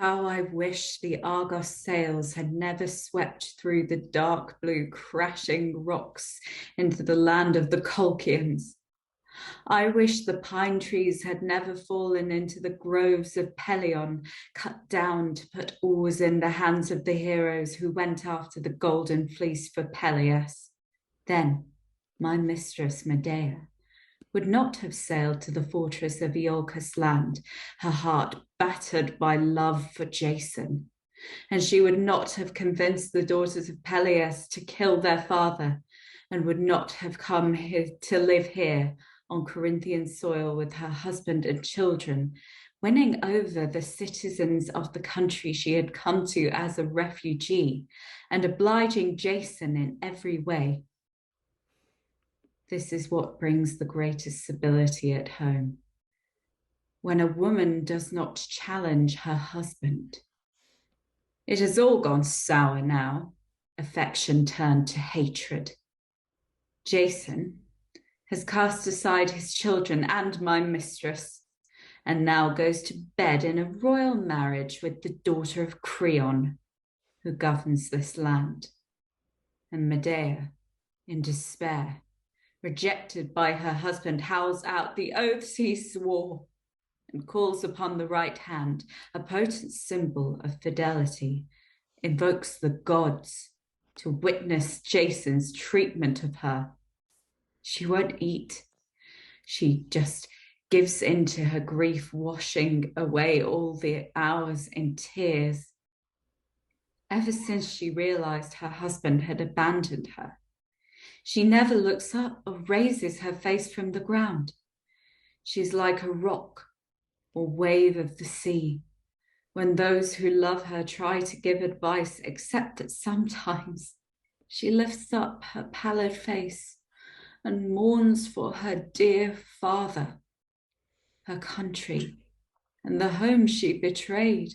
How I wish the Argos sails had never swept through the dark blue crashing rocks into the land of the Colchians. I wish the pine trees had never fallen into the groves of Pelion, cut down to put oars in the hands of the heroes who went after the golden fleece for Peleus. Then my mistress Medea would not have sailed to the fortress of Iolcus land, her heart battered by love for Jason. And she would not have convinced the daughters of Peleus to kill their father, and would not have come here to live here on Corinthian soil with her husband and children, winning over the citizens of the country she had come to as a refugee, and obliging Jason in every way. This is what brings the greatest stability at home. When a woman does not challenge her husband. It has all gone sour now, affection turned to hatred. Jason has cast aside his children and my mistress, and now goes to bed in a royal marriage with the daughter of Creon, who governs this land. And Medea, in despair, rejected by her husband, howls out the oaths he swore and calls upon the right hand, a potent symbol of fidelity, invokes the gods to witness Jason's treatment of her. She won't eat. She just gives into her grief, washing away all the hours in tears. Ever since she realized her husband had abandoned her, she never looks up or raises her face from the ground. She's like a rock or wave of the sea, when those who love her try to give advice, except that sometimes she lifts up her pallid face and mourns for her dear father, her country, and the home she betrayed.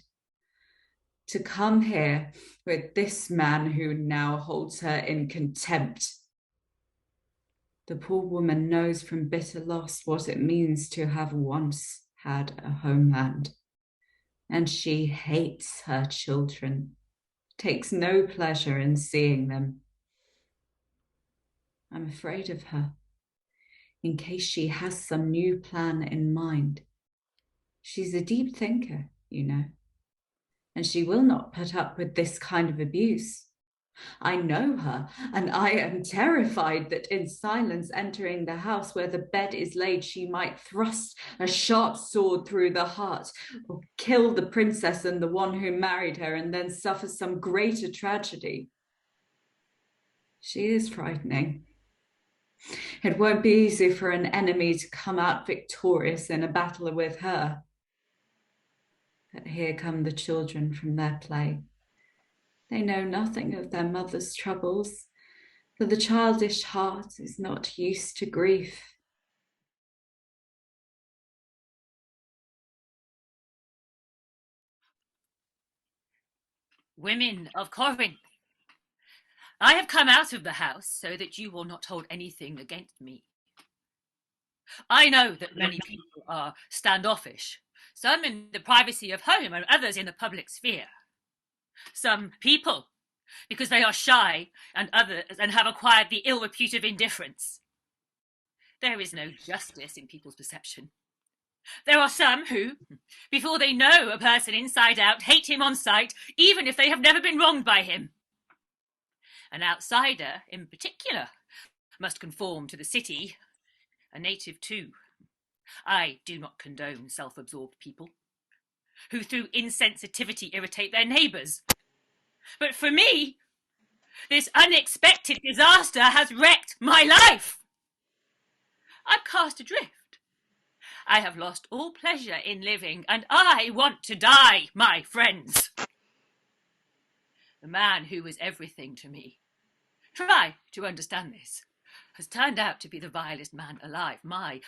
To come here with this man who now holds her in contempt. The poor woman knows from bitter loss what it means to have once had a homeland. And she hates her children, takes no pleasure in seeing them. I'm afraid of her, in case she has some new plan in mind. She's a deep thinker, you know, and she will not put up with this kind of abuse. I know her, and I am terrified that in silence entering the house where the bed is laid, she might thrust a sharp sword through the heart, or kill the princess and the one who married her, and then suffer some greater tragedy. She is frightening. It won't be easy for an enemy to come out victorious in a battle with her. But here come the children from their play. They know nothing of their mother's troubles, for the childish heart is not used to grief. Women of Corinth, I have come out of the house so that you will not hold anything against me. I know that many people are standoffish, some in the privacy of home and others in the public sphere. Some people because they are shy, and others and have acquired the ill repute of indifference. There is no justice in people's perception. There are some who, before they know a person inside out, hate him on sight, even if they have never been wronged by him. An outsider, in particular, must conform to the city, a native too. I do not condone self-absorbed people, who through insensitivity irritate their neighbours. But for me, this unexpected disaster has wrecked my life. I'm cast adrift. I have lost all pleasure in living, and I want to die, my friends. The man who was everything to me, try to understand this, has turned out to be the vilest man alive, my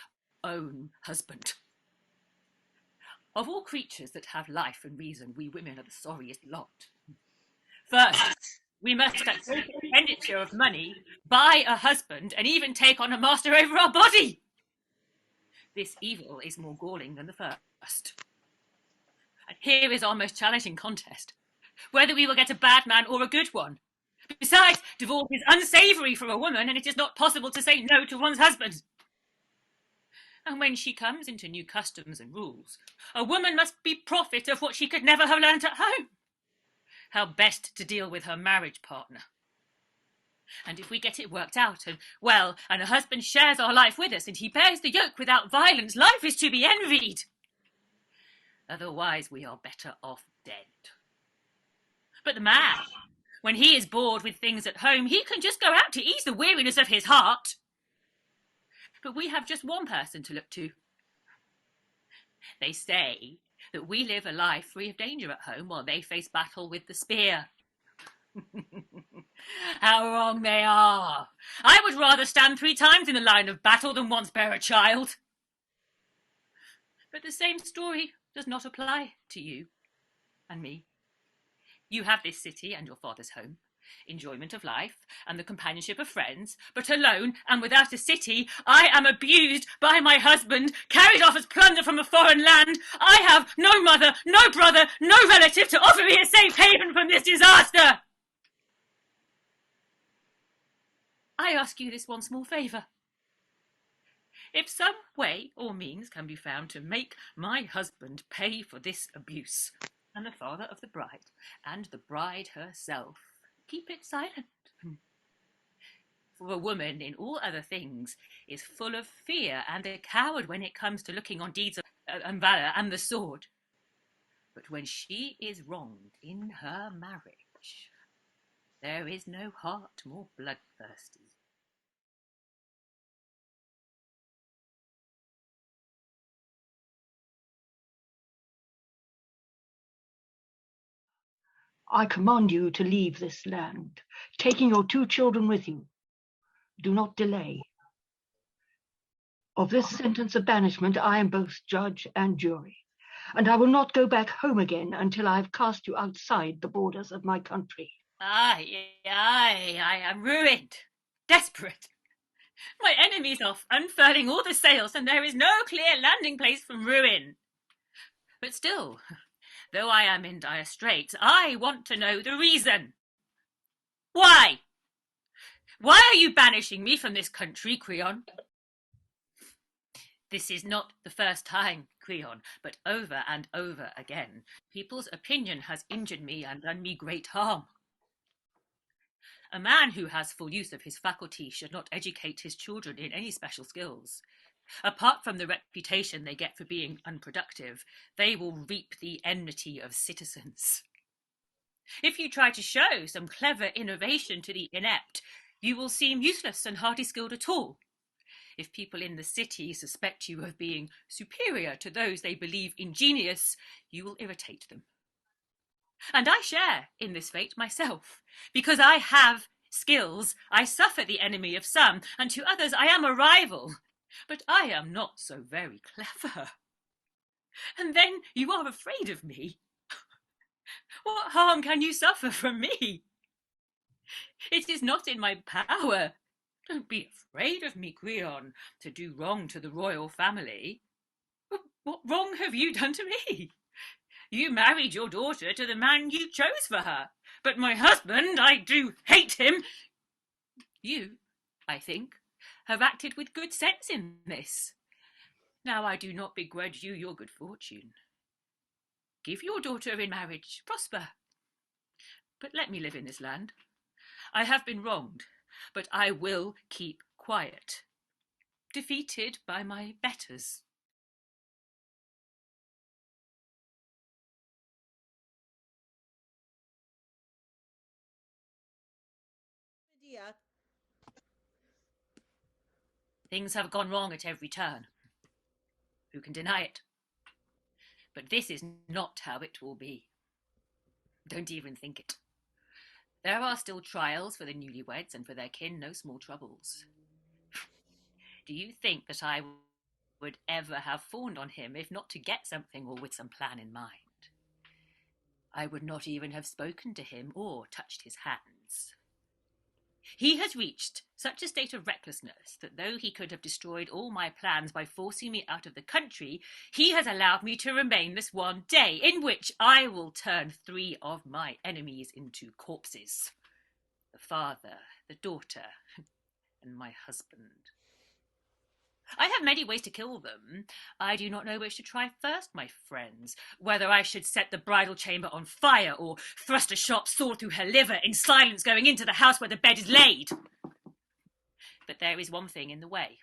own husband. Of all creatures that have life and reason, we women are the sorriest lot. First, we must at great expenditure of money buy a husband and even take on a master over our body. This evil is more galling than the first. And Here is our most challenging contest, whether we will get a bad man or a good one. Besides, divorce is unsavoury for a woman, and it is not possible to say no to one's husband. And when she comes into new customs and rules, a woman must be prophet of what she could never have learnt at home. How best to deal with her marriage partner. And if we get it worked out, and a husband shares our life with us, and he bears the yoke without violence, life is to be envied. Otherwise, we are better off dead. But the man, when he is bored with things at home, he can just go out to ease the weariness of his heart. But we have just one person to look to. They say that we live a life free of danger at home while they face battle with the spear. How wrong they are. I would rather stand 3 times in the line of battle than once bear a child. But the same story does not apply to you and me. You have this city and your father's home, enjoyment of life and the companionship of friends, but alone and without a city, I am abused by my husband, carried off as plunder from a foreign land. I have no mother, no brother, no relative to offer me a safe haven from this disaster. I ask you this one small favour. If some way or means can be found to make my husband pay for this abuse, and the father of the bride, and the bride herself, keep it silent. For a woman, in all other things, is full of fear and a coward when it comes to looking on deeds of valour and the sword. But when she is wronged in her marriage, there is no heart more bloodthirsty. I command you to leave this land, taking your 2 children with you. Do not delay. Of this sentence of banishment, I am both judge and jury, and I will not go back home again until I have cast you outside the borders of my country. I am ruined, desperate. My enemies are unfurling all the sails, and there is no clear landing place from ruin. But still, though I am in dire straits, I want to know the reason. Why? Why are you banishing me from this country, Creon? This is not the first time, Creon, but over and over again. People's opinion has injured me and done me great harm. A man who has full use of his faculty should not educate his children in any special skills. Apart from the reputation they get for being unproductive, they will reap the enmity of citizens. If you try to show some clever innovation to the inept, you will seem useless and hardly skilled at all. If people in the city suspect you of being superior to those they believe ingenious, you will irritate them. And I share in this fate myself. Because I have skills, I suffer the enemy of some, and to others I am a rival. But I am not so very clever. And then you are afraid of me. What harm can you suffer from me? It is not in my power. Don't be afraid of me, Creon, to do wrong to the royal family. What wrong have you done to me? You married your daughter to the man you chose for her. But my husband, I do hate him. You, I think, have acted with good sense in this. Now I do not begrudge you your good fortune. Give your daughter in marriage, prosper. But let me live in this land. I have been wronged, but I will keep quiet. Defeated by my betters. Medea. Things have gone wrong at every turn. Who can deny it? But this is not how it will be. Don't even think it. There are still trials for the newlyweds, and for their kin no small troubles. Do you think that I would ever have fawned on him if not to get something or with some plan in mind? I would not even have spoken to him or touched his hands. He has reached such a state of recklessness that though he could have destroyed all my plans by forcing me out of the country, he has allowed me to remain this one day, in which I will turn 3 of my enemies into corpses: the father, the daughter, and my husband. I have many ways to kill them. I do not know which to try first, my friends. Whether I should set the bridal chamber on fire, or thrust a sharp sword through her liver in silence going into the house where the bed is laid. But there is one thing in the way.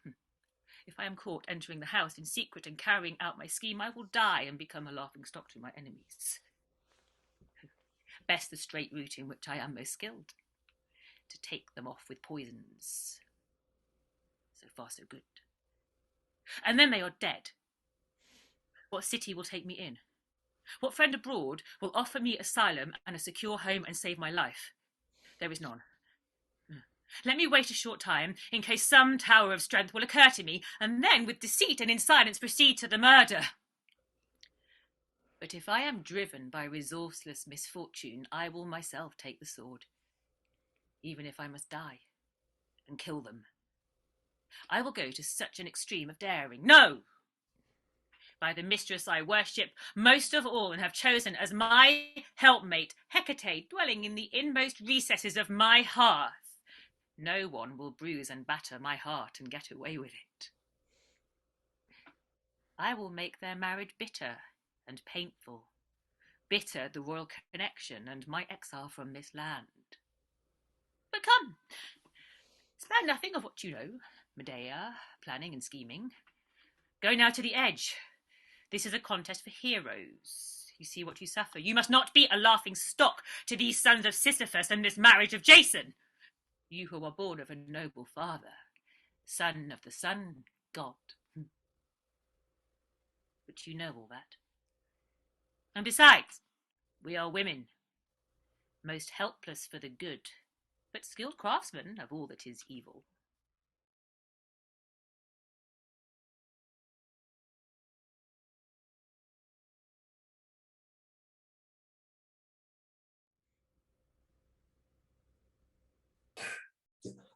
If I am caught entering the house in secret and carrying out my scheme, I will die and become a laughingstock to my enemies. Best the straight route in which I am most skilled, to take them off with poisons. So far, so good. And then they are dead. What city will take me in? What friend abroad will offer me asylum and a secure home and save my life? There is none. Let me wait a short time, in case some tower of strength will occur to me, and then with deceit and in silence proceed to the murder. But if I am driven by resourceless misfortune, I will myself take the sword, even if I must die, and kill them. I will go to such an extreme of daring. No! By the mistress I worship most of all and have chosen as my helpmate, Hecate, dwelling in the inmost recesses of my hearth, no one will bruise and batter my heart and get away with it. I will make their marriage bitter and painful, bitter the royal connection and my exile from this land. But come, spare nothing of what you know, Medea, planning and scheming. Go now to the edge. This is a contest for heroes. You see what you suffer. You must not be a laughing stock to these sons of Sisyphus and this marriage of Jason. You who are born of a noble father, son of the sun god. But you know all that. And besides, we are women, most helpless for the good, but skilled craftsmen of all that is evil.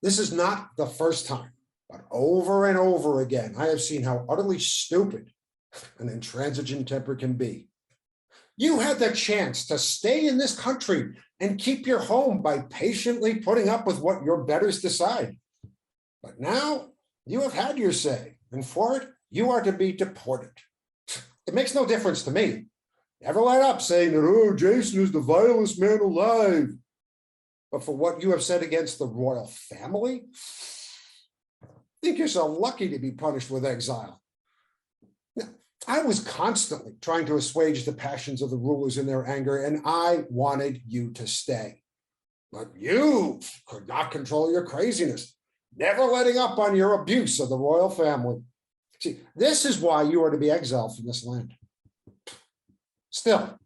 This is not the first time, but over and over again, I have seen how utterly stupid an intransigent temper can be. You had the chance to stay in this country and keep your home by patiently putting up with what your betters decide. But now you have had your say, and for it, you are to be deported. It makes no difference to me. Never let up saying that, oh, Jason is the vilest man alive. But for what you have said against the royal family, I think you're so lucky to be punished with exile. Now, I was constantly trying to assuage the passions of the rulers in their anger, and I wanted you to stay. But you could not control your craziness, never letting up on your abuse of the royal family. See, this is why you are to be exiled from this land. Still,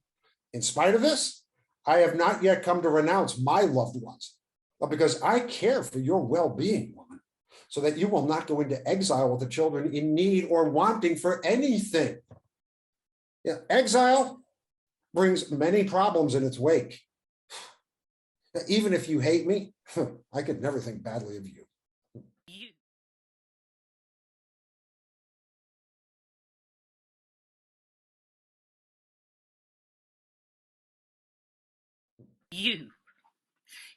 in spite of this, I have not yet come to renounce my loved ones, but because I care for your well-being, woman, so that you will not go into exile with the children in need or wanting for anything. Yeah, exile brings many problems in its wake. Even if you hate me, I could never think badly of you.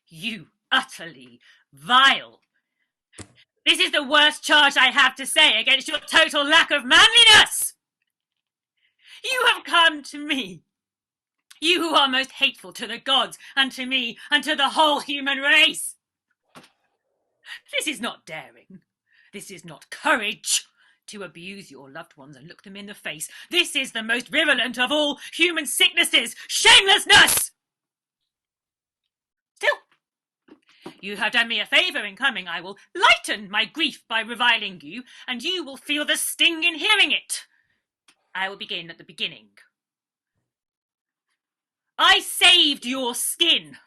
You utterly vile. This is the worst charge I have to say against your total lack of manliness. You have come to me, you who are most hateful to the gods and to me and to the whole human race. This is not daring. This is not courage to abuse your loved ones and look them in the face. This is the most virulent of all human sicknesses, shamelessness. Still, you have done me a favour in coming. I will lighten my grief by reviling you, and you will feel the sting in hearing it. I will begin at the beginning. I saved your skin,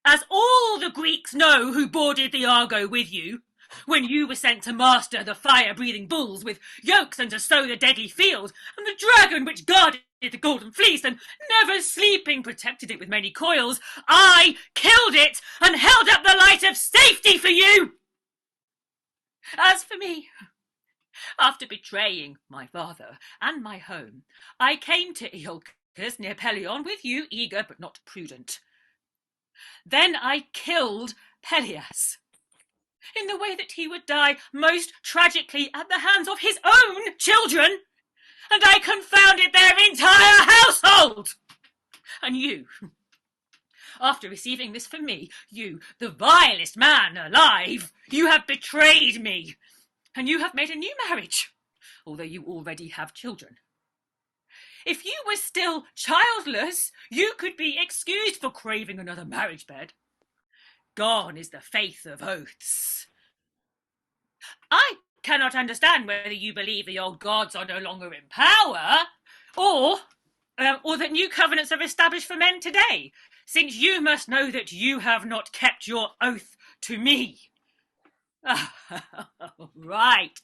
as all the Greeks know who boarded the Argo with you, when you were sent to master the fire-breathing bulls with yokes and to sow the deadly field, and the dragon which guarded the golden fleece and never sleeping protected it with many coils. I killed it and held up the light of safety for you. As for me, after betraying my father and my home, I came to Iolcus near Pelion with you, eager but not prudent. Then I killed Pelias, in the way that he would die most tragically at the hands of his own children, and I confounded their entire household. And you, after receiving this from me, you, the vilest man alive, you have betrayed me, and you have made a new marriage, although you already have children. If you were still childless, you could be excused for craving another marriage bed. Gone is the faith of oaths. I cannot understand whether you believe the old gods are no longer in power, or that new covenants are established for men today, since you must know that you have not kept your oath to me. Right,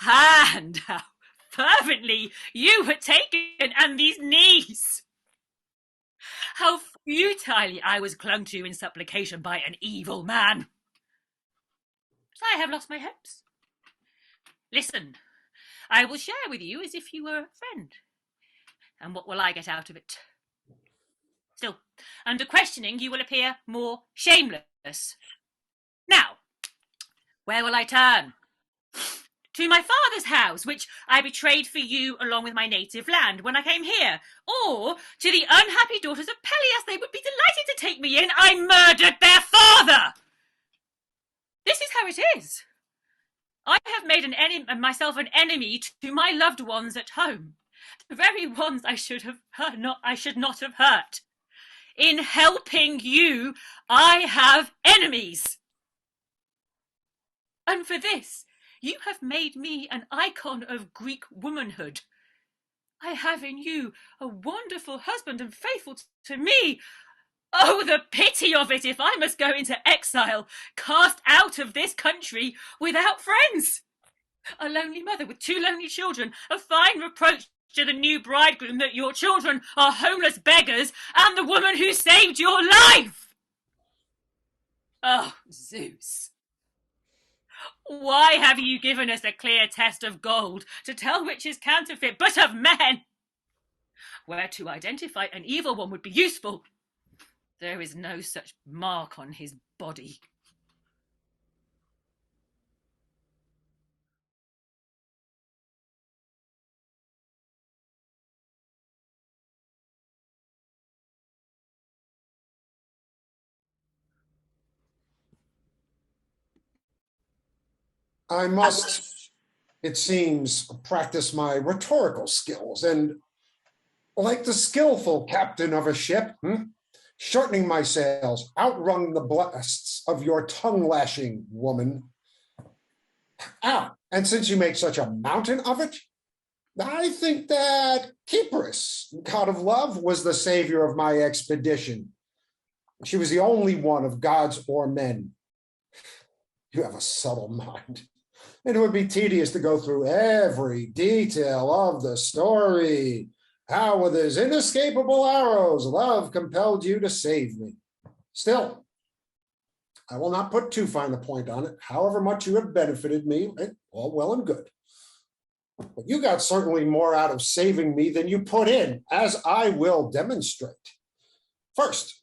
and how fervently you were taken, and these knees. How futilely I was clung to in supplication by an evil man. I have lost my hopes. Listen, I will share with you as if you were a friend. And what will I get out of it? Still, under questioning, you will appear more shameless. Now, where will I turn? To my father's house, which I betrayed for you along with my native land when I came here, or to the unhappy daughters of Pelias. They would be delighted to take me in. I murdered their father. This is how it is. I have made myself an enemy to my loved ones at home, the very ones I should not have hurt. In helping you, I have enemies. And for this, you have made me an icon of Greek womanhood. I have in you a wonderful husband and faithful to me. Oh, the pity of it if I must go into exile, cast out of this country without friends. A lonely mother with 2 lonely children, a fine reproach to the new bridegroom that your children are homeless beggars, and the woman who saved your life. Oh, Zeus. Why have you given us a clear test of gold to tell which is counterfeit, but of men? Where to identify an evil one would be useful. There is no such mark on his body. I must, it seems, practice my rhetorical skills and, like the skillful captain of a ship, shortening my sails, outrun the blasts of your tongue-lashing woman. And since you make such a mountain of it, I think that Kypris, god of love, was the savior of my expedition. She was the only one of gods or men. You have a subtle mind. And it would be tedious to go through every detail of the story. How with his inescapable arrows, love compelled you to save me. Still, I will not put too fine a point on it. However much you have benefited me, all well and good. But you got certainly more out of saving me than you put in, as I will demonstrate. First,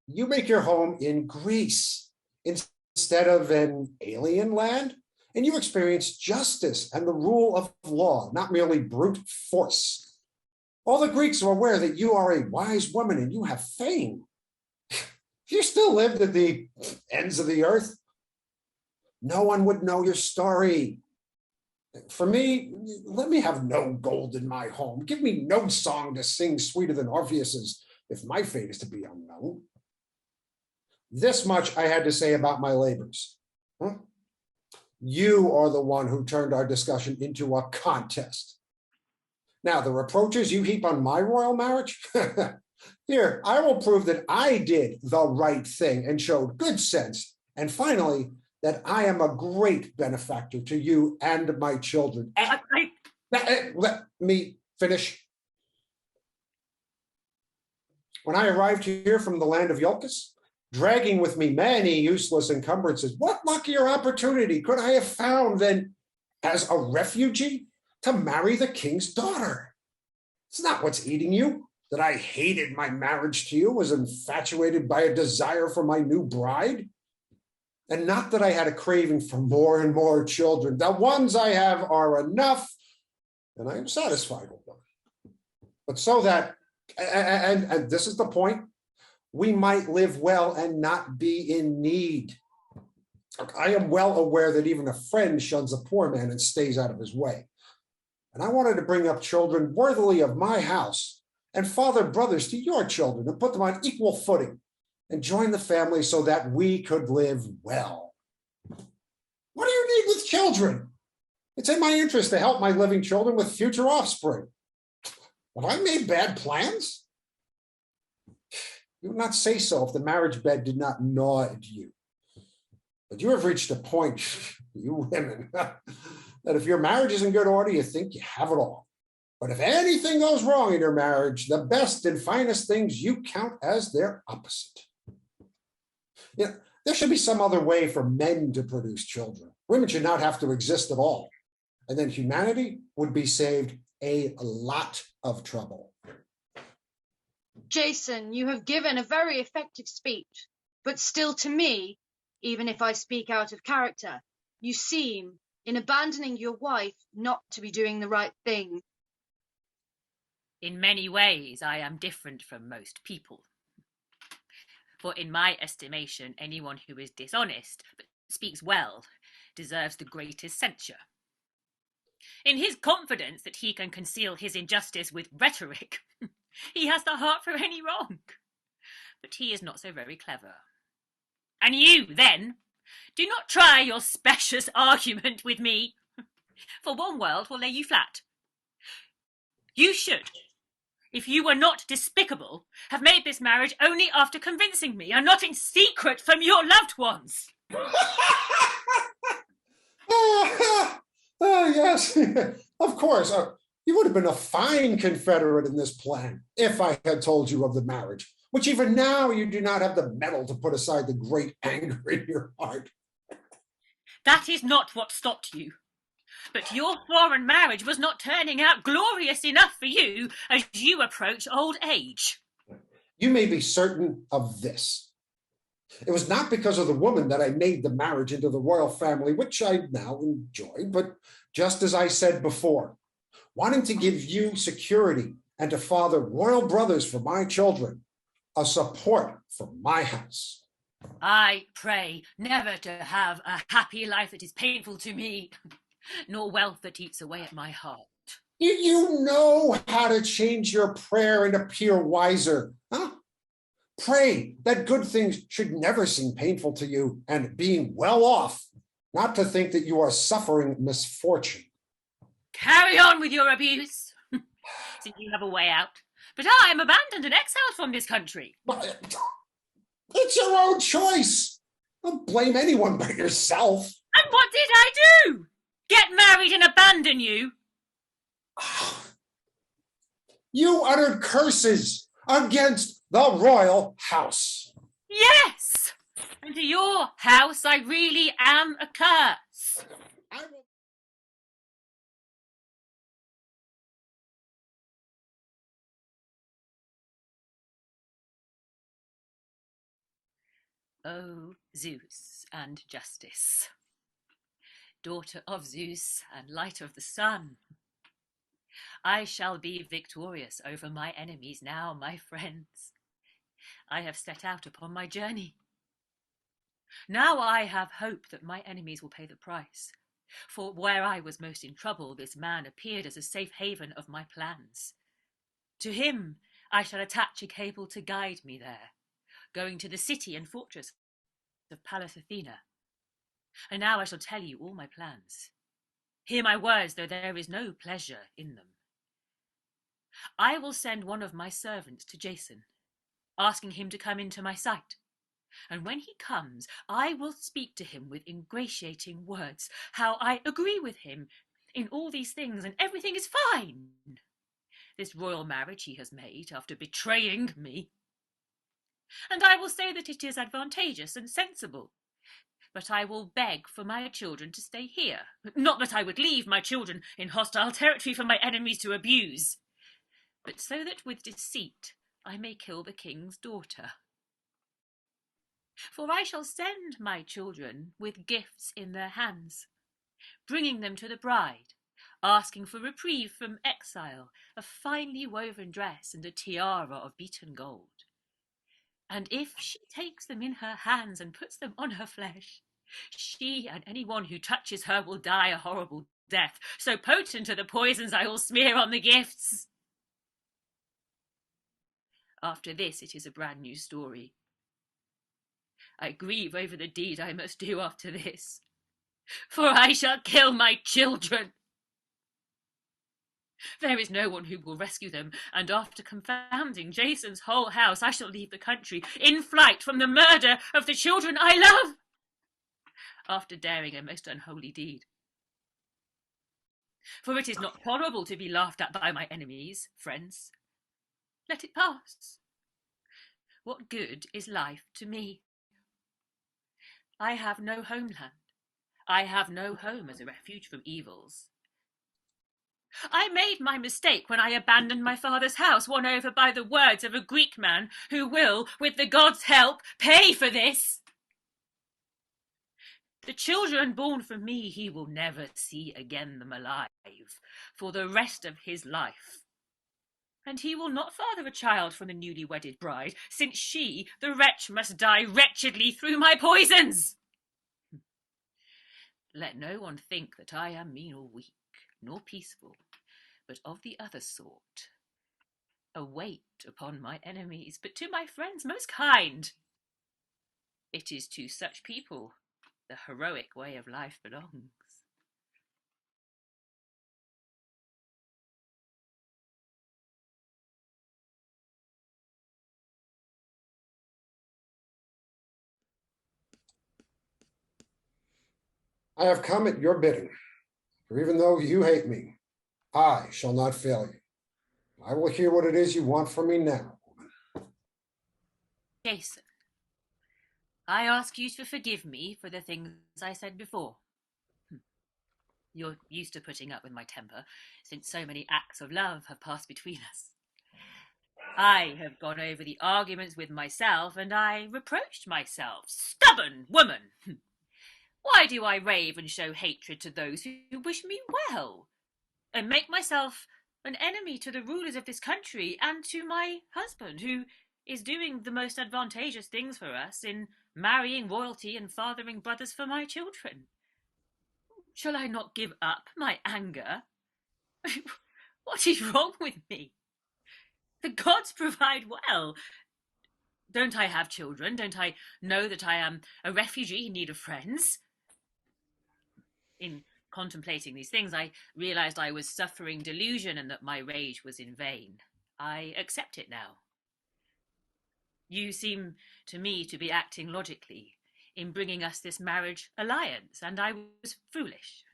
you make your home in Greece instead of an alien land, and you experience justice and the rule of law, not merely brute force. All the Greeks are aware that you are a wise woman and you have fame. If you still lived at the ends of the earth, no one would know your story. For me, let me have no gold in my home. Give me no song to sing sweeter than Orpheus's if my fate is to be unknown. This much I had to say about my labors. You are the one who turned our discussion into a contest. Now, the reproaches you heap on my royal marriage? Here, I will prove that I did the right thing and showed good sense. And finally, that I am a great benefactor to you and my children. Let me finish. when I arrived here from the land of Iolcus, dragging with me many useless encumbrances, what luckier opportunity could I have found than, as a refugee, to marry the king's daughter? It's not what's eating you, that I hated my marriage to you, was infatuated by a desire for my new bride. And not that I had a craving for more and more children. The ones I have are enough, and I am satisfied with them. But so that, and this is the point, we might live well and not be in need. I am well aware that even a friend shuns a poor man and stays out of his way. And I wanted to bring up children worthily of my house and father brothers to your children and put them on equal footing and join the family so that we could live well. What do you need with children? It's in my interest to help my living children with future offspring. Have I made bad plans? You would not say so if the marriage bed did not gnaw at you. But you have reached a point, you women, that if your marriage is in good order, you think you have it all. But if anything goes wrong in your marriage, the best and finest things you count as their opposite. Yeah, there should be some other way for men to produce children. Women should not have to exist at all. And then humanity would be saved a lot of trouble. Jason, you have given a very effective speech, but still to me, even if I speak out of character, you seem, in abandoning your wife, not to be doing the right thing. In many ways, I am different from most people. For in my estimation, anyone who is dishonest but speaks well deserves the greatest censure. In his confidence that he can conceal his injustice with rhetoric, he has the heart for any wrong. But he is not so very clever. And you, then, do not try your specious argument with me, for one world will lay you flat. You should, if you were not despicable, have made this marriage only after convincing me, and not in secret from your loved ones. Yes, of course. You would have been a fine confederate in this plan if I had told you of the marriage, which even now you do not have the mettle to put aside the great anger in your heart. That is not what stopped you. But your foreign marriage was not turning out glorious enough for you as you approach old age. You may be certain of this. It was not because of the woman that I made the marriage into the royal family, which I now enjoy, but just as I said before, wanting to give you security and to father royal brothers for my children, a support for my house. I pray never to have a happy life that is painful to me, nor wealth that eats away at my heart. You know how to change your prayer and appear wiser, huh? Pray that good things should never seem painful to you, and being well off, not to think that you are suffering misfortune. Carry on with your abuse, since you have a way out. But I am abandoned and exiled from this country. It's your own choice. Don't blame anyone but yourself. And what did I do? Get married and abandon you? You uttered curses against the royal house. Yes! And to your house I really am a curse. I will... O Zeus and justice, daughter of Zeus and light of the sun, I shall be victorious over my enemies now, my friends. I have set out upon my journey. Now I have hope that my enemies will pay the price. For where I was most in trouble, this man appeared as a safe haven of my plans. To him I shall attach a cable to guide me there, going to the city and fortress of Pallas Athena. And now I shall tell you all my plans. Hear my words, though there is no pleasure in them. I will send one of my servants to Jason, asking him to come into my sight. And when he comes, I will speak to him with ingratiating words, how I agree with him in all these things, and everything is fine. This royal marriage he has made after betraying me and I will say that it is advantageous and sensible. But I will beg for my children to stay here. Not that I would leave my children in hostile territory for my enemies to abuse, but so that with deceit I may kill the king's daughter. For I shall send my children with gifts in their hands, bringing them to the bride, asking for reprieve from exile, a finely woven dress and a tiara of beaten gold. And if she takes them in her hands and puts them on her flesh, she and anyone who touches her will die a horrible death. So potent are the poisons I will smear on the gifts. After this, it is a brand new story. I grieve over the deed I must do after this, for I shall kill my children. There is no one who will rescue them, and after confounding Jason's whole house, I shall leave the country in flight from the murder of the children I love, after daring a most unholy deed. For it is not tolerable to be laughed at by my enemies, friends. Let it pass. What good is life to me? I have no homeland. I have no home as a refuge from evils. I made my mistake when I abandoned my father's house, won over by the words of a Greek man who will, with the gods' help, pay for this. The children born from me he will never see again them alive for the rest of his life. And he will not father a child from the newly wedded bride, since she, the wretch, must die wretchedly through my poisons. Let no one think that I am mean or weak, nor peaceful, but of the other sort, a weight upon my enemies, but to my friends most kind. It is to such people the heroic way of life belongs. I have come at your bidding, for even though you hate me, I shall not fail you. I will hear what it is you want from me now, woman. Jason, I ask you to forgive me for the things I said before. You're used to putting up with my temper, since so many acts of love have passed between us. I have gone over the arguments with myself, and I reproached myself. Stubborn woman! Why do I rave and show hatred to those who wish me well, and make myself an enemy to the rulers of this country and to my husband, who is doing the most advantageous things for us in marrying royalty and fathering brothers for my children? Shall I not give up my anger? What is wrong with me? The gods provide well. Don't I have children? Don't I know that I am a refugee in need of friends? In contemplating these things, I realized I was suffering delusion and that my rage was in vain. I accept it now. You seem to me to be acting logically in bringing us this marriage alliance, and I was foolish.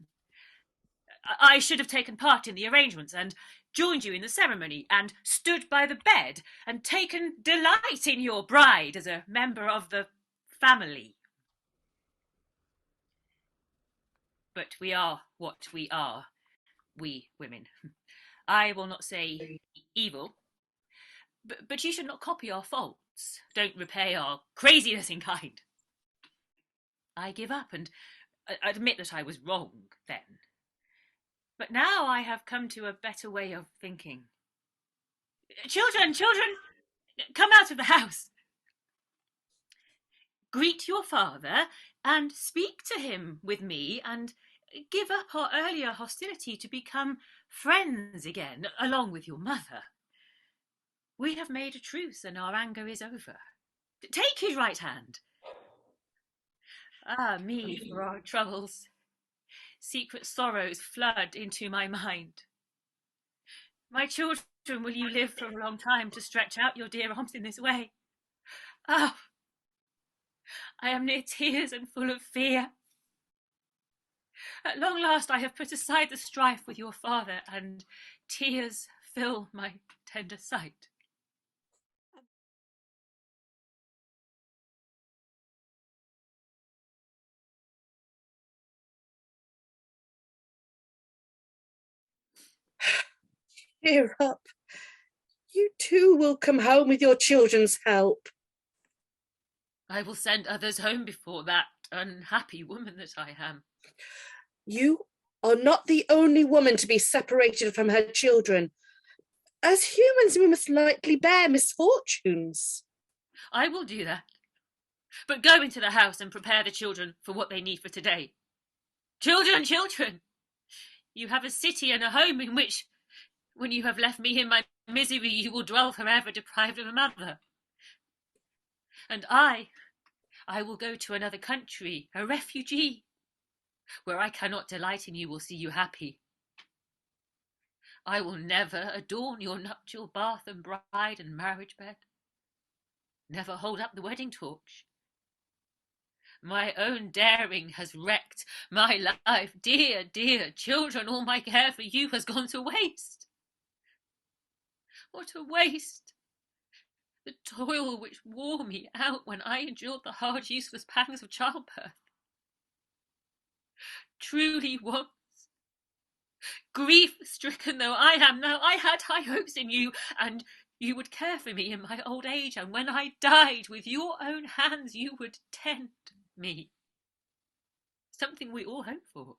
I should have taken part in the arrangements and joined you in the ceremony and stood by the bed and taken delight in your bride as a member of the family. But we are what we are, we women. I will not say evil, but you should not copy our faults. Don't repay our craziness in kind. I give up and admit that I was wrong then. But now I have come to a better way of thinking. Children, come out of the house. Greet your father and speak to him with me and give up our earlier hostility to become friends again, along with your mother. We have made a truce and our anger is over. Take his right hand. Ah, me for our troubles. Secret sorrows flood into my mind. My children, will you live for a long time to stretch out your dear arms in this way? Ah, I am near tears and full of fear. At long last I have put aside the strife with your father, and tears fill my tender sight. Cheer up. You too will come home with your children's help. I will send others home before that unhappy woman that I am. You are not the only woman to be separated from her children. As humans, we must lightly bear misfortunes. I will do that. But go into the house and prepare the children for what they need for today. Children, children! You have a city and a home in which, when you have left me in my misery, you will dwell forever deprived of a mother. And I will go to another country, a refugee, where I cannot delight in you or see you happy. I will never adorn your nuptial bath and bride and marriage bed, never hold up the wedding torch. My own daring has wrecked my life. Dear, dear children, all my care for you has gone to waste. What a waste! The toil which wore me out when I endured the hard, useless pangs of childbirth. Truly once, grief-stricken though I am now, I had high hopes in you, and you would care for me in my old age, and when I died, with your own hands you would tend me. Something we all hoped for.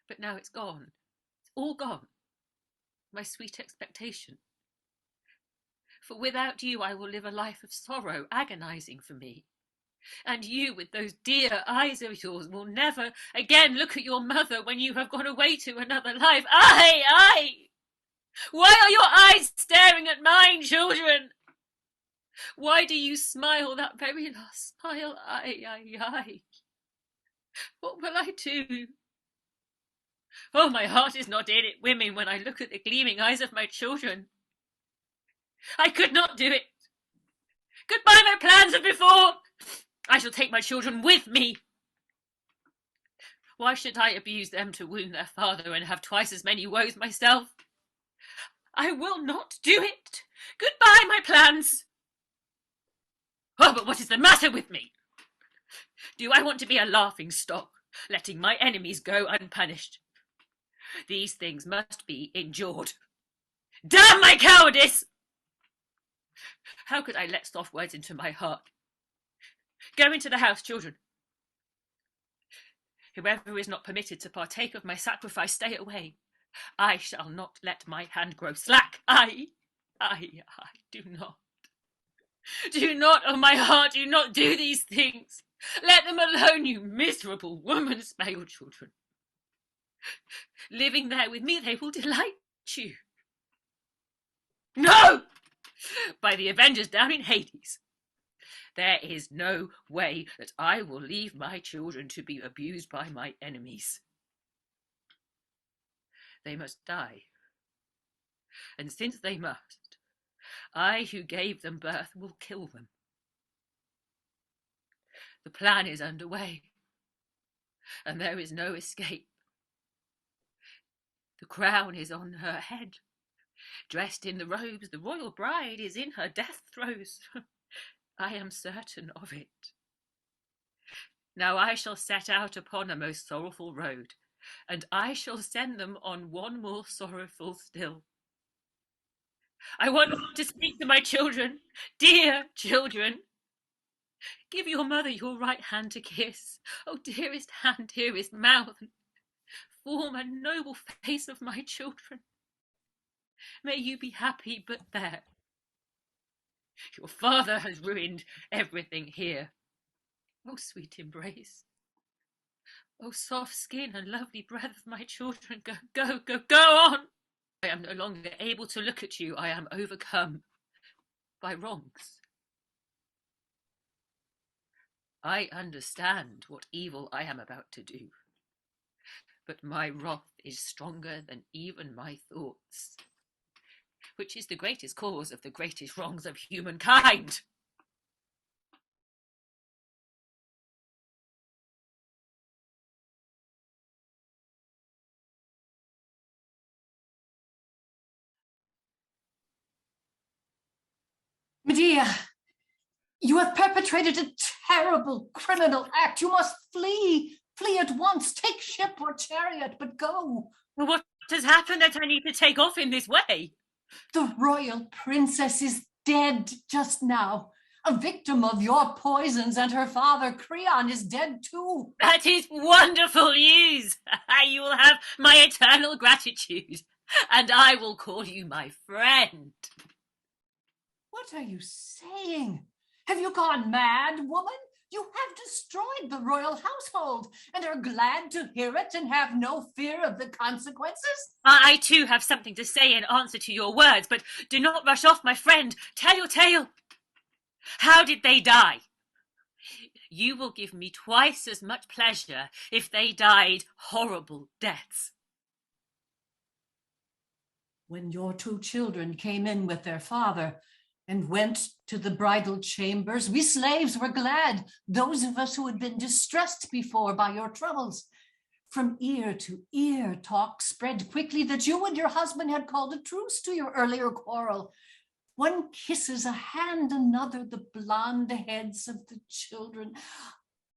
But now it's gone. It's all gone. My sweet expectation. For without you I will live a life of sorrow, agonizing for me. And you, with those dear eyes of yours, will never again look at your mother when you have gone away to another life. Aye! Why are your eyes staring at mine, children? Why do you smile that very last smile? Aye. What will I do? Oh, my heart is not in it, women, when I look at the gleaming eyes of my children. I could not do it. Goodbye, my plans of before. I shall take my children with me. Why should I abuse them to wound their father and have twice as many woes myself? I will not do it. Goodbye, my plans. Oh, but what is the matter with me? Do I want to be a laughing stock, letting my enemies go unpunished? These things must be endured. Damn my cowardice! How could I let soft words into my heart? Go into the house, children. Whoever is not permitted to partake of my sacrifice, stay away. I shall not let my hand grow slack. I do not. Do not, oh my heart, do not do these things. Let them alone, you miserable woman. Spare your children. Living there with me, they will delight you. No! By the avengers down in Hades. There is no way that I will leave my children to be abused by my enemies. They must die. And since they must, I who gave them birth will kill them. The plan is underway, and there is no escape. The crown is on her head. Dressed in the robes, the royal bride is in her death throes. I am certain of it. Now I shall set out upon a most sorrowful road, and I shall send them on one more sorrowful still. I want to speak to my children, dear children. Give your mother your right hand to kiss. Oh, dearest hand, dearest mouth, form a noble face of my children. May you be happy, but there. Your father has ruined everything here. Oh, sweet embrace. Oh, soft skin and lovely breath of my children. Go on. I am no longer able to look at you. I am overcome by wrongs. I understand what evil I am about to do, but my wrath is stronger than even my thoughts, which is the greatest cause of the greatest wrongs of humankind. Medea, you have perpetrated a terrible criminal act. You must flee. Flee at once. Take ship or chariot, but go. What has happened that I need to take off in this way? The royal princess is dead just now, a victim of your poisons, and her father, Creon, is dead too. That is wonderful news. You will have my eternal gratitude, and I will call you my friend. What are you saying? Have you gone mad, woman? You have destroyed the royal household and are glad to hear it and have no fear of the consequences? I too have something to say in answer to your words, but do not rush off, my friend. Tell your tale. How did they die? You will give me twice as much pleasure if they died horrible deaths. When your 2 children came in with their father and went to the bridal chambers, we slaves were glad, those of us who had been distressed before by your troubles. From ear to ear, talk spread quickly that you and your husband had called a truce to your earlier quarrel. One kisses a hand, another the blonde heads of the children.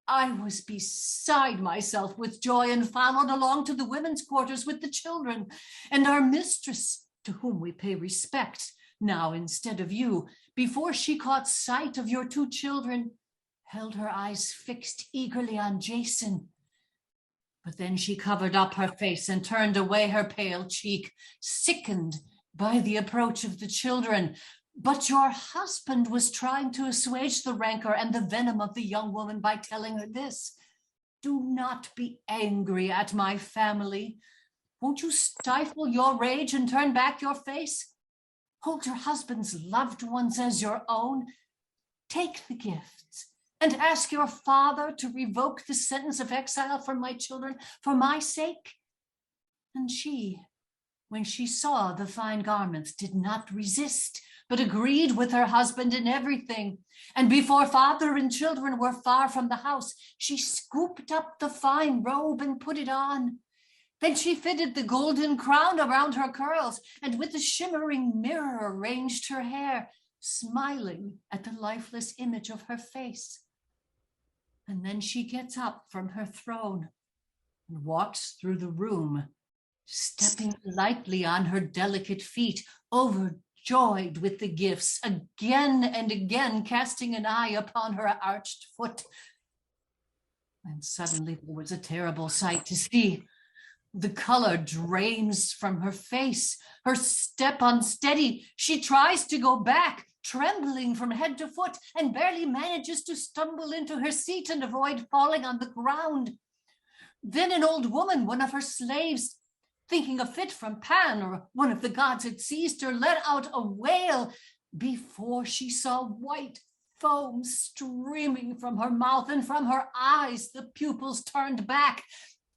I was beside myself with joy and followed along to the women's quarters with the children. And our mistress, to whom we pay respect, now instead of you, before she caught sight of your 2 children, held her eyes fixed eagerly on Jason. But then she covered up her face and turned away her pale cheek, sickened by the approach of the children. But your husband was trying to assuage the rancor and the venom of the young woman by telling her this: do not be angry at my family. Won't you stifle your rage and turn back your face? Hold your husband's loved ones as your own. Take the gifts and ask your father to revoke the sentence of exile from my children for my sake. And she, when she saw the fine garments, did not resist, but agreed with her husband in everything. And before father and children were far from the house, she scooped up the fine robe and put it on. Then she fitted the golden crown around her curls, and with the shimmering mirror arranged her hair, smiling at the lifeless image of her face. And then she gets up from her throne and walks through the room, stepping lightly on her delicate feet, overjoyed with the gifts, again and again casting an eye upon her arched foot. And suddenly there was a terrible sight to see. The color drains from her face, her step unsteady. She tries to go back, trembling from head to foot, and barely manages to stumble into her seat and avoid falling on the ground. Then an old woman, one of her slaves, thinking a fit from Pan or one of the gods had seized her, let out a wail before she saw white foam streaming from her mouth, and from her eyes the pupils turned back,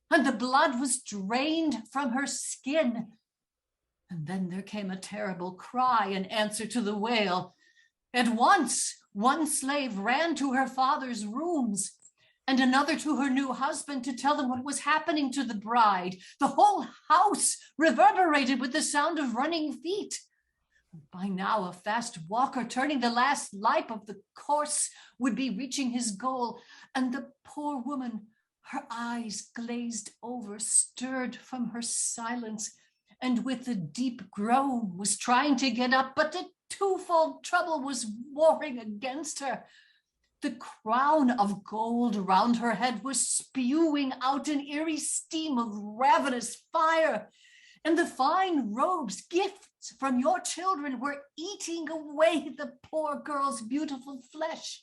and the blood was drained from her skin. And then there came a terrible cry in answer to the wail. At once, one slave ran to her father's rooms, and another to her new husband to tell them what was happening to the bride. The whole house reverberated with the sound of running feet. By now, a fast walker, turning the last lap of the course, would be reaching his goal, and the poor woman, her eyes glazed over, stirred from her silence, and with a deep groan was trying to get up, but a twofold trouble was warring against her. The crown of gold around her head was spewing out an eerie steam of ravenous fire, and the fine robes, gifts from your children, were eating away the poor girl's beautiful flesh.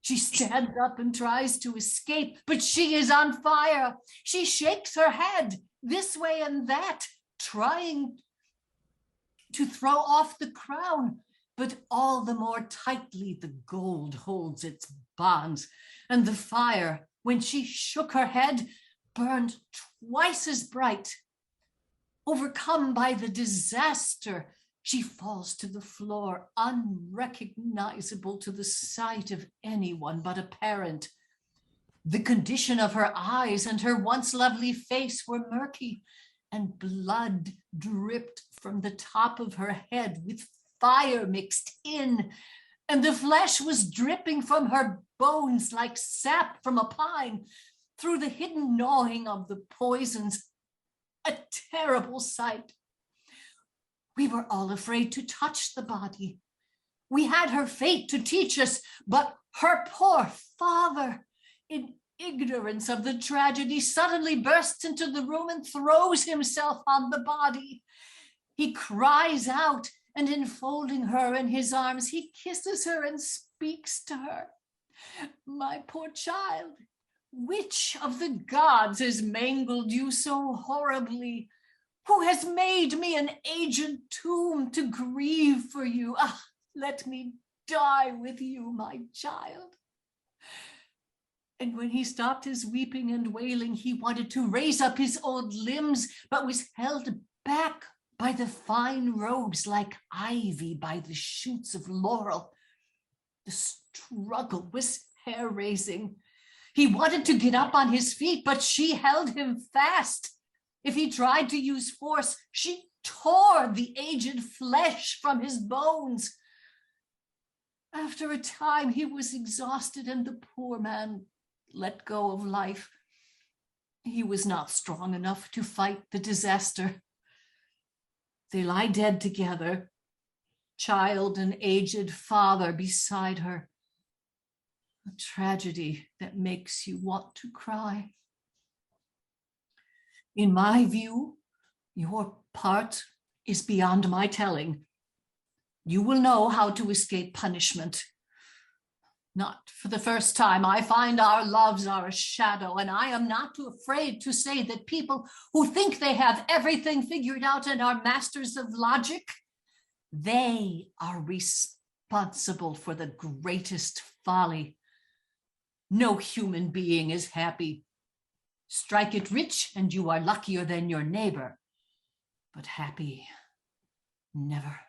She stands up and tries to escape, but she is on fire. She shakes her head this way and that, trying to throw off the crown, but all the more tightly the gold holds its bonds, and the fire, when she shook her head, burned twice as bright. Overcome by the disaster, she falls to the floor, unrecognizable to the sight of anyone but a parent. The condition of her eyes and her once lovely face were murky, and blood dripped from the top of her head with fire mixed in, and the flesh was dripping from her bones like sap from a pine through the hidden gnawing of the poisons. a terrible sight. We were all afraid to touch the body. We had her fate to teach us, but her poor father, in ignorance of the tragedy, suddenly bursts into the room and throws himself on the body. He cries out, and enfolding her in his arms, he kisses her and speaks to her. My poor child, which of the gods has mangled you so horribly? Who has made me an aged tomb to grieve for you? Ah, let me die with you, my child. And when he stopped his weeping and wailing, he wanted to raise up his old limbs, but was held back by the fine robes like ivy by the shoots of laurel. The struggle was hair-raising. He wanted to get up on his feet, but she held him fast. If he tried to use force, she tore the aged flesh from his bones. After a time, he was exhausted, and the poor man let go of life. He was not strong enough to fight the disaster. They lie dead together, child and aged father beside her. A tragedy that makes you want to cry. In my view, your part is beyond my telling. You will know how to escape punishment. Not for the first time, I find our loves are a shadow, and I am not too afraid to say that people who think they have everything figured out and are masters of logic, they are responsible for the greatest folly. No human being is happy. Strike it rich and you are luckier than your neighbor, but happy, never.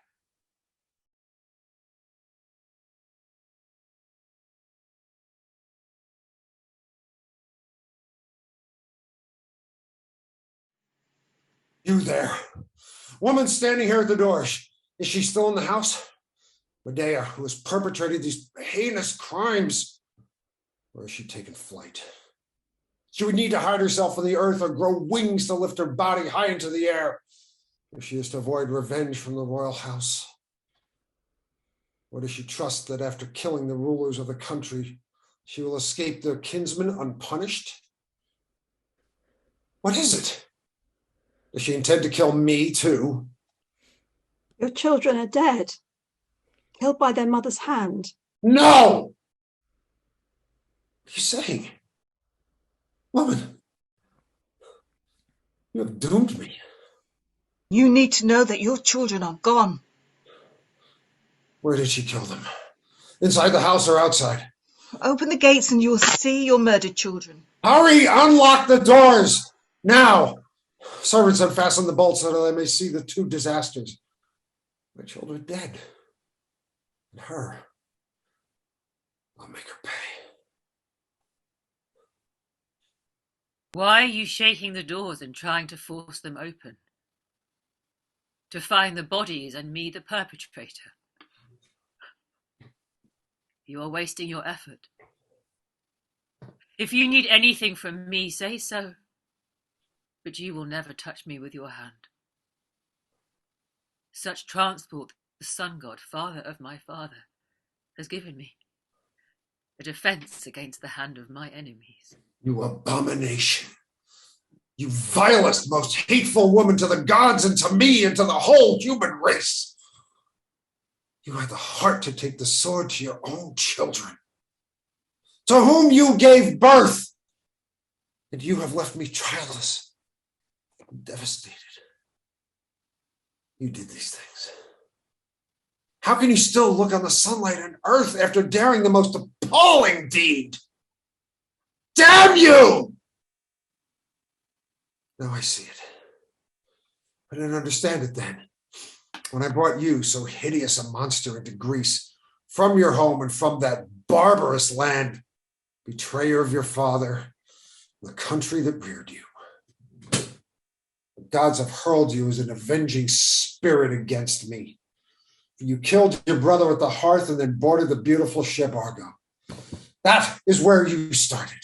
You there. Woman standing here at the door. Is she still in the house? Medea, who has perpetrated these heinous crimes. Or has she taken flight? She would need to hide herself in the earth or grow wings to lift her body high into the air if she is to avoid revenge from the royal house. Or does she trust that after killing the rulers of the country, she will escape their kinsmen unpunished? What is it? Does she intend to kill me too? Your children are dead, killed by their mother's hand. No! What are you saying? Woman, you have doomed me. You need to know that your children are gone. Where did she kill them? Inside the house or outside? Open the gates and you will see your murdered children. Hurry, unlock the doors! Now! Servants, unfasten the bolts so that I may see the two disasters. My children are dead. And her, I'll make her pay. Why are you shaking the doors and trying to force them open? To find the bodies and me the perpetrator. You are wasting your effort. If you need anything from me, say so. But you will never touch me with your hand. Such transport the sun god, father of my father, has given me. A defense against the hand of my enemies. You abomination. You vilest, most hateful woman to the gods and to me and to the whole human race. You had the heart to take the sword to your own children, to whom you gave birth, and you have left me childless and devastated. You did these things. How can you still look on the sunlight and earth after daring the most appalling deed? Damn you! Now I see it. I didn't understand it then. When I brought you, so hideous a monster, into Greece, from your home and from that barbarous land, betrayer of your father, the country that reared you. The gods have hurled you as an avenging spirit against me. You killed your brother at the hearth and then boarded the beautiful ship Argo. That is where you started.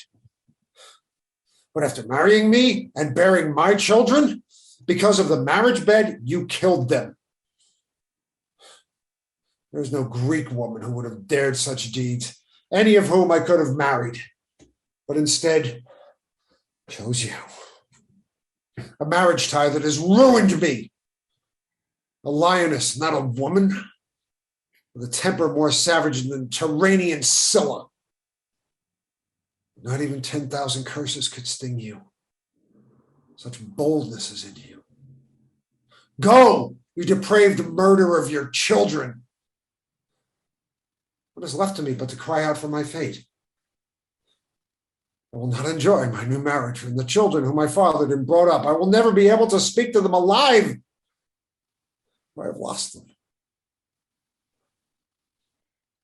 But after marrying me and bearing my children, Because of the marriage bed, you killed them. There's no Greek woman who would have dared such deeds, any of whom I could have married, but instead chose you. A marriage tie that has ruined me. A lioness, not a woman, with a temper more savage than Turanian Scylla. Not even 10,000 curses could sting you. Such boldness is in you. Go, you depraved murderer of your children. What is left to me but to cry out for my fate? I will not enjoy my new marriage and the children whom I fathered and brought up. I will never be able to speak to them alive. I have lost them.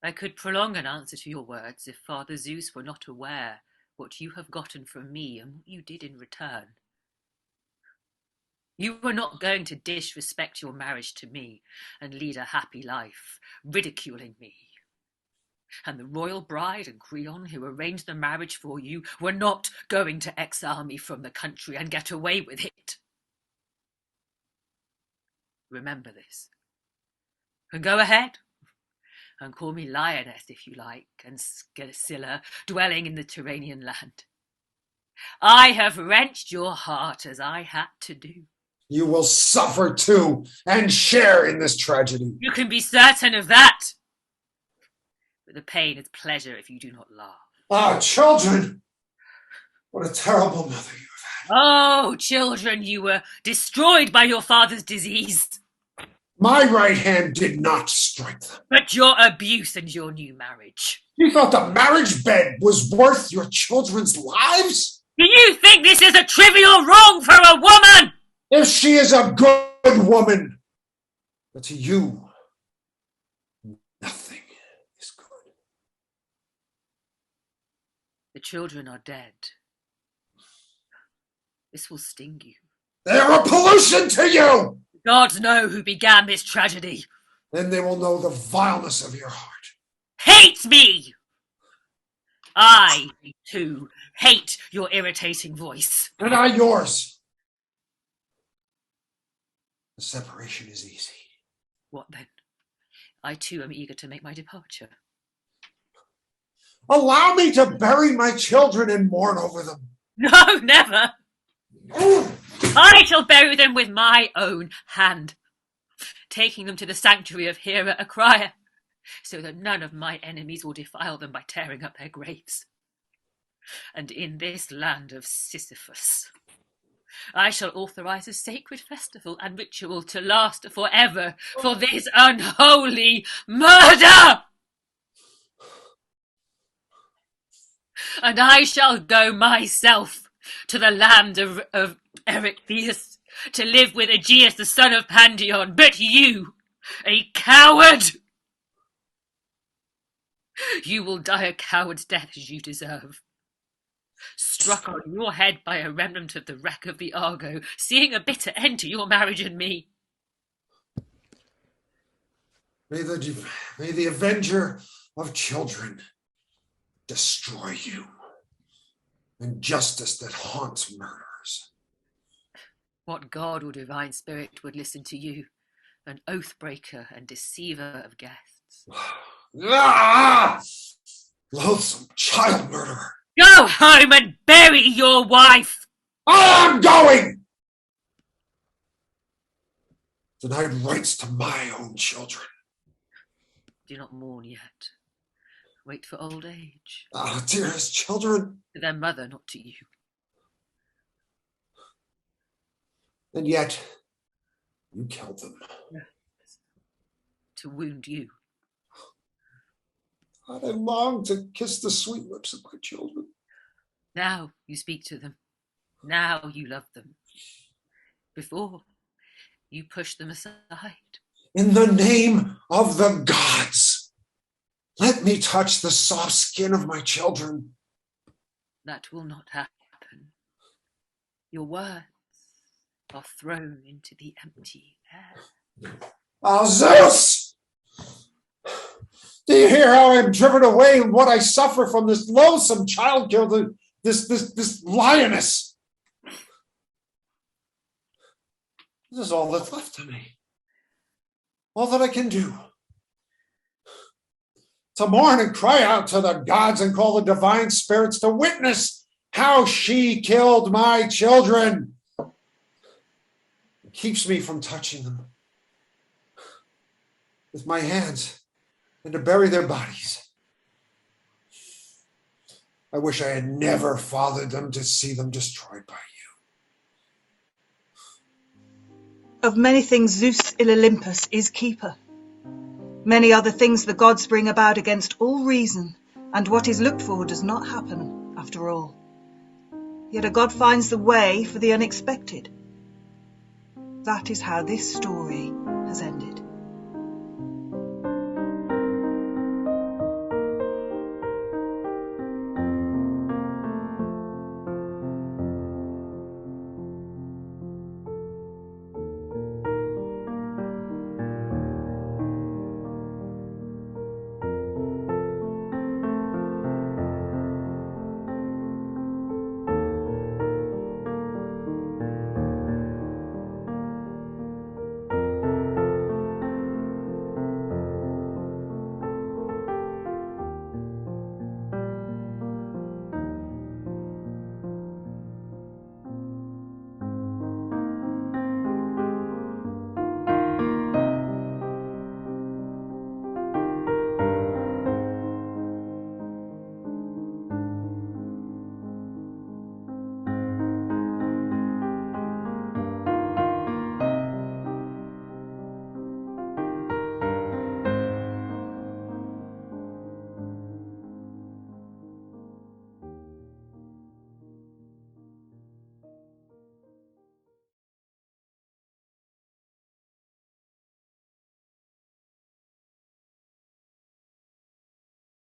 I could prolong an answer to your words if Father Zeus were not aware what you have gotten from me and what you did in return. You were not going to disrespect your marriage to me and lead a happy life, ridiculing me. And the royal bride and Creon who arranged the marriage for you were not going to exile me from the country and get away with it. Remember this. And go ahead and call me lioness if you like, and Scylla, dwelling in the Turanian land. I have wrenched your heart as I had to do. You will suffer too and share in this tragedy. You can be certain of that. But the pain is pleasure if you do not laugh. Ah, children! What a terrible mother you have had. Oh, children, you were destroyed by your father's disease. My right hand did not strike them. But your abuse and your new marriage. You thought the marriage bed was worth your children's lives? Do you think this is a trivial wrong for a woman? If she is a good woman, but to you, nothing is good. The children are dead. This will sting you. They are a pollution to you! The gods know who began this tragedy. Then they will know the vileness of your heart. Hate me! I, too, hate your irritating voice. And I yours. The separation is easy. What then? I too am eager to make my departure. Allow me to bury my children and mourn over them. No, never! I shall bury them with my own hand, taking them to the sanctuary of Hera Acraia, so that none of my enemies will defile them by tearing up their graves. And in this land of Sisyphus, I shall authorize a sacred festival and ritual to last forever for this unholy murder! And I shall go myself to the land of Erechtheus to live with Aegeus, the son of Pandion. But you, a coward, you will die a coward's death as you deserve. Struck on your head by a remnant of the wreck of the Argo, seeing a bitter end to your marriage and me. May the avenger of children destroy you, and justice that haunts murderers. What god or divine spirit would listen to you, an oath-breaker and deceiver of guests? Ah! Loathsome child murderer! Go home and bury your wife! I am going! Denied rights to my own children. Do not mourn yet. Wait for old age. Ah, dearest children. To their mother, not to you. And yet, you killed them. To wound you. I long to kiss the sweet lips of my children. Now you speak to them. Now you love them. Before, you push them aside. In the name of the gods, let me touch the soft skin of my children. That will not happen. Your words are thrown into the empty air. Ah, Zeus! Do you hear how I'm driven away and what I suffer from this loathsome child killer, this lioness? This is all that's left to me. All that I can do. To mourn and cry out to the gods and call the divine spirits to witness how she killed my children. It keeps me from touching them with my hands and to bury their bodies. I wish I had never fathered them to see them destroyed by you. Of many things Zeus in Olympus is keeper. Many other things the gods bring about against all reason, and what is looked for does not happen after all. Yet a god finds the way for the unexpected. That is how this story has ended.